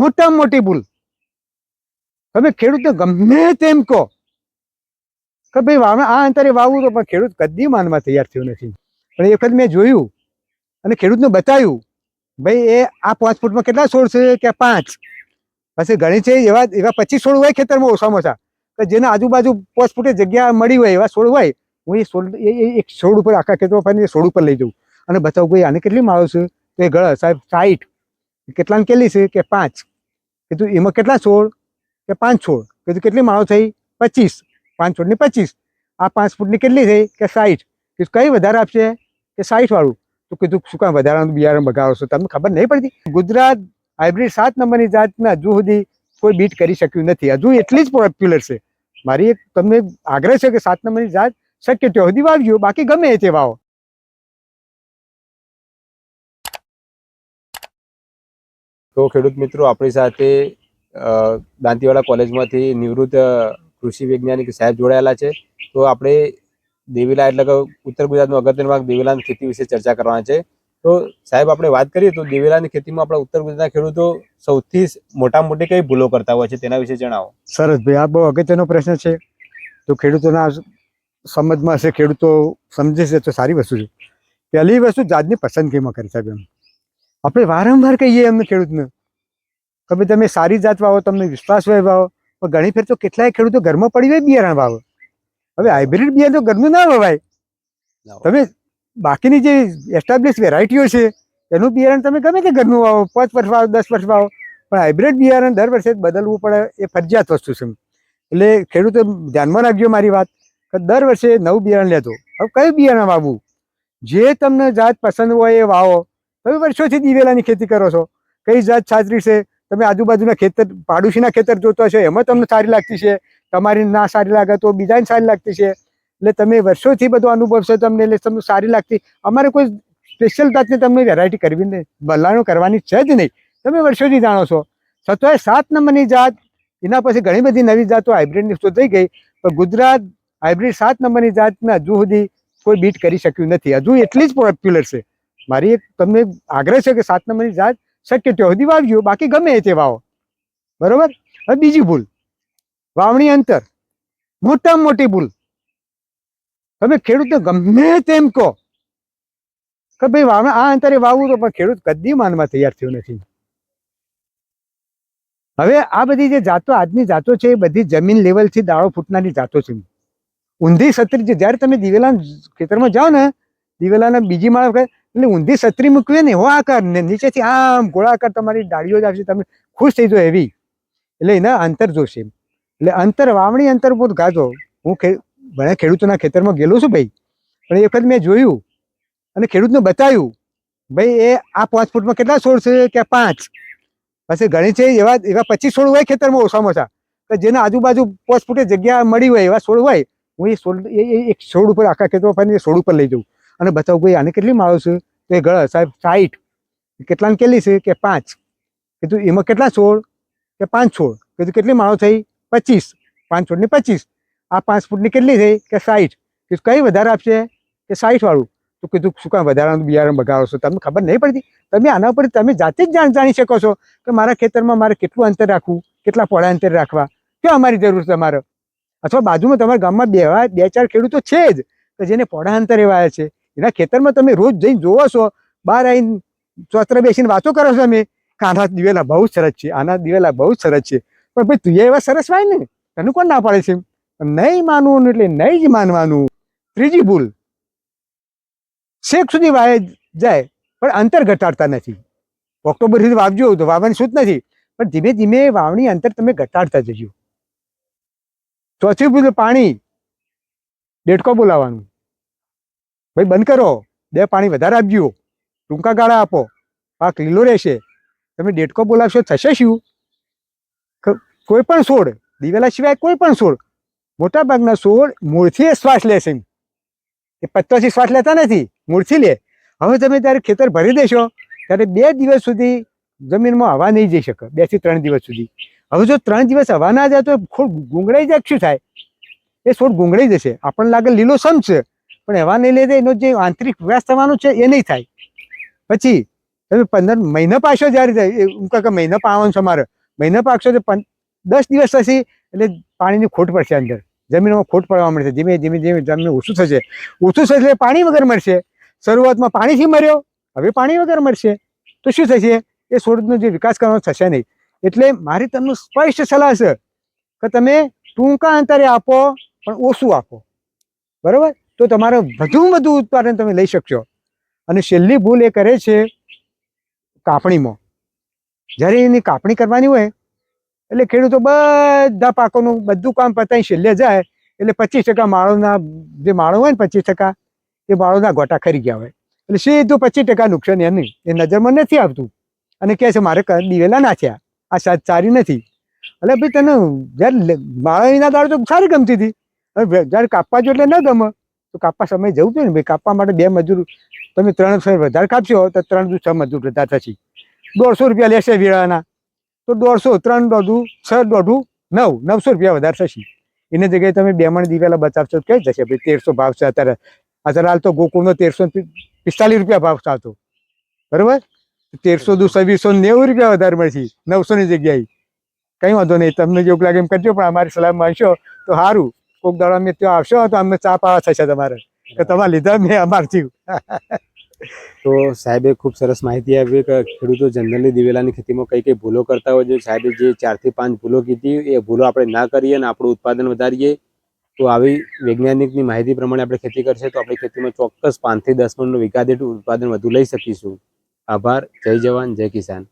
મોટામાં મોટી ભૂલ. તમે ખેડૂતને ગમે તેમ કહો કે ભાઈ આ અંતરે વાવવું તો, પણ ખેડૂત કદી માનવા તૈયાર થયો નથી. પણ એ વખત મેં જોયું અને ખેડૂતને બતાવ્યું, ભાઈ એ આ 5 ફૂટમાં કેટલા છોડ છે કે 5. પછી ઘણી છે એવા 25 છોડ હોય ખેતરમાં ઓછામાં ઓછા, કે જેને આજુબાજુ 5 ફૂટે જગ્યા મળી હોય એવા છોડ હોય. હું એ છોડ એક છોડ ઉપર આખા ખેતરમાં ફરીને છોડ ઉપર લઈ જાઉં અને બતાવું, ભાઈ આને કેટલી માળો છે? તો એ ગળ સાહેબ 60. કેટલાને કેટલી છે કે 5. કીધું એમાં કેટલા છોડ કે 5 છોડ. કીધું કેટલી માળો થઈ? 25. 5 છોડની 25. આ 5 ફૂટની કેટલી થઈ કે 60. કીધું કઈ વધારે આપશે કે 60 વાળું. તો કીધું શું કામ વધારાનું બિયારણ બગાડો છો? તમને ખબર નહીં પડતી? ગુજરાત હાઇબ્રિડ 7 નંબરની જાતના હજુ સુધી કોઈ બીટ કરી શક્યું નથી. હજુ એટલી જ પોપ્યુલર છે. મારી એક તમને આગ્રહ છે કે 7 નંબરની જાત શક્ય ત્યાં સુધી વાવજો, બાકી ગમે તે વાવો. તો ખેડૂત મિત્રો, આપણી સાથે દાંતીવાડા કોલેજમાંથી નિવૃત્ત કૃષિ વૈજ્ઞાનિક સાહેબ જોડાયેલા છે. તો આપણે દેવીલા એટલે કે ઉત્તર ગુજરાતનો અગત્યનો ભાગ દેવીલાની ખેતી વિશે ચર્ચા કરવાના છે. તો સાહેબ, આપણે વાત કરીએ તો દેવીલાની ખેતીમાં આપણા ઉત્તર ગુજરાતના ખેડૂતો સૌથી મોટી કઈ ભૂલો કરતા હોય છે, તેના વિશે જણાવો. સરસ ભાઈ, આ બહુ અગત્યનો પ્રશ્ન છે. તો ખેડૂતોના સમજમાં હશે, ખેડૂતો સમજે છે તો સારી વસ્તુ છે. પહેલી વસ્તુ જાતની પસંદગીમાં કરી સાહેબ. આપણે વારંવાર કહીએ એમને ખેડૂતને કે ભાઈ તમે સારી જાત વાવો, તમને વિશ્વાસ હોય વાવો. પણ ઘણી ફેર તો કેટલાય ખેડૂતો ઘરમાં પડી હોય બિયારણ વાવો. હવે હાઇબ્રિડ બિયારણ તો ઘરનું ના વવાય. તમે બાકીની જે એસ્ટાબ્લિશ વેરાયટીઓ છે એનું બિયારણ તમે ગમે તે ઘરનું વાવો, 5 વર્ષ વાવો, 10 વર્ષ વાવો, પણ હાઇબ્રિડ બિયારણ દર વર્ષે બદલવું પડે, એ ફરજિયાત વસ્તુ છે. એટલે ખેડૂતો ધ્યાનમાં રાખજો મારી વાત, કે દર વર્ષે નવું બિયારણ લેજો. હવે કયું બિયારણ વાવવું? જે તમને જાત પસંદ હોય એ વાવો. તમે વર્ષોથી દિવેલાની ખેતી કરો છો, કઈ જાત સારી છે? તમે આજુબાજુના ખેતર, પાડોશીના ખેતર જોતો હશો, એમાં તમને સારી લાગતી છે, તમારી ના સારી લાગે તો બીજાને સારી લાગતી છે. એટલે તમે વર્ષોથી બધો અનુભવ છે તમને, એટલે તમને સારી લાગતી. અમારે કોઈ સ્પેશિયલ જાતની તમને વેરાયટી કરવી નહીં, બદલાણો કરવાની છે જ નહીં. તમે વર્ષોથી જાણો છો. છતાંય 7 નંબરની જાત, એના પછી ઘણી બધી નવી જાતો હાઇબ્રિડની શોધાઈ ગઈ, પણ ગુજરાત હાઇબ્રિડ 7 નંબરની જાતના હજુ સુધી કોઈ બીટ કરી શક્યું નથી. હજુ એટલી જ પોપ્યુલર છે. મારી એક તમને આગ્રહ છે કે 7 નંબરની જાત શક્ય ત્યાં સુધી વાવજો, બાકી ગમે તે વાવો. બરોબર. હવે બીજી ભૂલ, વાવણી અંતર. મોટામાં મોટી ભૂલ. તમે ખેડૂતને ગમે તેમ કહો કે ભાઈ આ અંતરે વાવવું તો, પણ ખેડૂત કદી માનવા તૈયાર થયો નથી. હવે આ બધી જે જાતો, આજની જાતો છે, એ બધી જમીન લેવલથી દાળો ફૂટનારી જાતો છે. ઊંધી સત્રી, જ્યારે તમે દિવેલા ખેતરમાં જાઓ ને, દિવેલાના બીજી માળ, એટલે ઊંધી સત્રી મૂકવી ને એવો આકાર, ને નીચેથી આમ ગોળાકાર તમારી ડાળીઓ જ આવશે, તમે ખુશ થઈ જાઓ એવી. એટલે એના અંતર જોશે. એટલે અંતર, વાવણી અંતર બહુ ગાજો. હું ઘણા ખેડૂતોના ખેતરમાં ગયેલો છું ભાઈ, પણ એ વખત મેં જોયું અને ખેડૂતને બતાવ્યું, ભાઈ એ આ 5 ફૂટમાં કેટલા છોડ છે કે 5. પછી ઘણી છે એવા 25 છોડ હોય ખેતરમાં ઓછામાં ઓછા, કે જેને આજુબાજુ 5 ફૂટે જગ્યા મળી હોય એવા છોડ હોય. હું એ છોડ એક છોડ ઉપર આખા ખેતરમાં ફરીને છોડ ઉપર લઈ જાઉં અને બતાવું, ભાઈ આને કેટલી માળો છે? તો એ ગળ સાહેબ 60. કેટલાને કેટલી છે કે 5. કીધું એમાં કેટલા છોડ કે 5 છોડ. કીધું કેટલી માળો થઈ? 25. 5 છોડની 25. આ 5 ફૂટની કેટલી થઈ કે 60. કીધું કઈ વધારે આપશે કે 60 વાળું. તો કીધું શું કામ વધારાનું બિયારણ બગાડો છો? તમને ખબર નહીં પડતી? તમે આના ઉપર તમે જાતે જ જાણી શકો છો કે મારા ખેતરમાં મારે કેટલું અંતર રાખવું, કેટલા પહોળા અંતર રાખવા, ક્યાં અમારી જરૂર છે તમારે. અથવા બાજુમાં તમારા ગામમાં 2-4 ખેડૂતો છે જ કે જેને પહોળા અંતરે વાયા છે. એના ખેતરમાં તમે રોજ જઈને જોવો છો, બહાર આવીને ચોતરે બેસીને વાતો કરો છો તમે કે આના દિવેલા બહુ સરસ છે, આના દિવેલા બહુ સરસ છે. પણ ભાઈ તું એવા સરસ વાય ને, તને કોણ ના પાડે છે? નહીં માનવું એટલે નહીં જ માનવાનું. ત્રીજી ભૂલ, શેક સુધી વાય જાય પણ અંતર ઘટાડતા નથી. ઓક્ટોબર સુધી વાવજો તો વાવવાની શું જ નથી, પણ ધીમે ધીમે વાવણી અંતર તમે ઘટાડતા જજો. ચોથી ભૂલ, પાણી દેડકો બોલાવવાનું. ભાઈ બંધ કરો, 2 પાણી વધારે આપજો, ટૂંકા ગાળા આપો, પાક લીલો રહેશે. તમે દેડકો બોલાવશો થશે શું? કોઈ પણ છોડ, દિવેલા સિવાય કોઈ પણ છોડ, મોટાભાગના છોડ મૂળથી શ્વાસ લેશે. એ પત્તાથી શ્વાસ લેતા નથી, મૂળથી લે. હવે તમે ત્યારે ખેતર ભરી દેશો ત્યારે 2 દિવસ સુધી જમીનમાં હવા નહીં જઈ શકે, 2 થી 3 દિવસ સુધી. હવે જો 3 દિવસ હવા ના જાય તો છોડ ગુંગળાઈ જાય. શું થાય? એ છોડ ગુંગળાઈ જશે. આપણને લાગે લીલો સમ છે, પણ હવા નહીં લે એનો જે આંતરિક વિકાસ થવાનો છે એ નહીં થાય. પછી તમે 15 મહિના પાછો જ્યારે એમ કે મહિના પાવાનું છે મારે, મહિના પાકશો તો 10 દિવસ થશે એટલે પાણીની ખોટ પડશે અંદર, જમીનમાં ખોટ પડવા મળશે. ધીમે ધીમે ધીમે જમીન ઓછું થશે એટલે પાણી વગર મળશે. શરૂઆતમાં પાણીથી મર્યો, હવે પાણી વગર મળશે તો શું થશે? એ છોડનો જે વિકાસ કરવાનો થશે નહીં. એટલે મારી તમને સ્પષ્ટ સલાહ છે કે તમે ટૂંકા અંતરે આપો પણ ઓછું આપો, બરાબર? તો તમારે વધુમાં વધુ ઉત્પાદન તમે લઈ શકશો. અને છેલ્લી ભૂલ એ કરે છે કાપણીમાં. જ્યારે એની કાપણી કરવાની હોય એટલે ખેડૂતો બધા પાકોનું બધું કામ પતાવી છેલ્લે જાય એટલે 25% માળોના જે માળો હોય ને 25% એ માળોના ગોટા ખરી ગયા હોય એટલે સીધું 25% નુકસાન એની એ નજરમાં નથી આવતું. અને કહે છે મારે દિવેલા ના થયા, આ સારી નથી. એટલે ભાઈ તને જ્યારે માળાના દાડો તો સારી ગમતી હતી, હવે જ્યારે કાપવા જો એટલે ન ગમે તો કાપવા સમય જવું જોઈએ ને ભાઈ. કાપવા માટે 2 મજૂર તમે 3 વધારે કાપશો તો 3 × 6 મજૂર વધારે થશે. 150 રૂપિયા લેશે વીળાના તો 150 3 દોઢું 6 દોઢું 9 900 રૂપિયા વધારે થશે. એની જગ્યાએ તમે 2 મણ દિવેલા બચાવશો કઈ જશે ભાઈ? 1300 ભાવ છે અત્યારે. હાલ તો ગોકુળનો 1345 રૂપિયા ભાવ થતો, બરોબર? 1300 દુ 2690 રૂપિયા વધારે મળશે 900 ની જગ્યાએ. કઈ વાંધો નહીં, તમને જેવું લાગે એમ કરજો, પણ અમારી સલાહ માનશો તો સારું. કોઈક દાડો અમે ત્યાં આવશો તો અમને ચા પાવા થશે તમારે કે તમારે લીધા મેં અમારથી. તો સાહેબે ખૂબ સરસ માહિતી આપી કે ખેડૂતો જનરલી દિવેલાની ખેતીમાં કઈ કઈ ભૂલો કરતા હોય છે. સાહેબે જે 4 થી 5 ભૂલો કીધી એ ભૂલો આપણે ના કરીએ અને આપણું ઉત્પાદન વધારીએ તો આવી વૈજ્ઞાનિકની માહિતી પ્રમાણે આપણે ખેતી કરશે તો આપણી ખેતીમાં ચોક્કસ 5 થી 10 મણનું વીઘા દીઠ ઉત્પાદન વધુ લઈ શકીશું. આભાર. જય જવાન, જય કિસાન.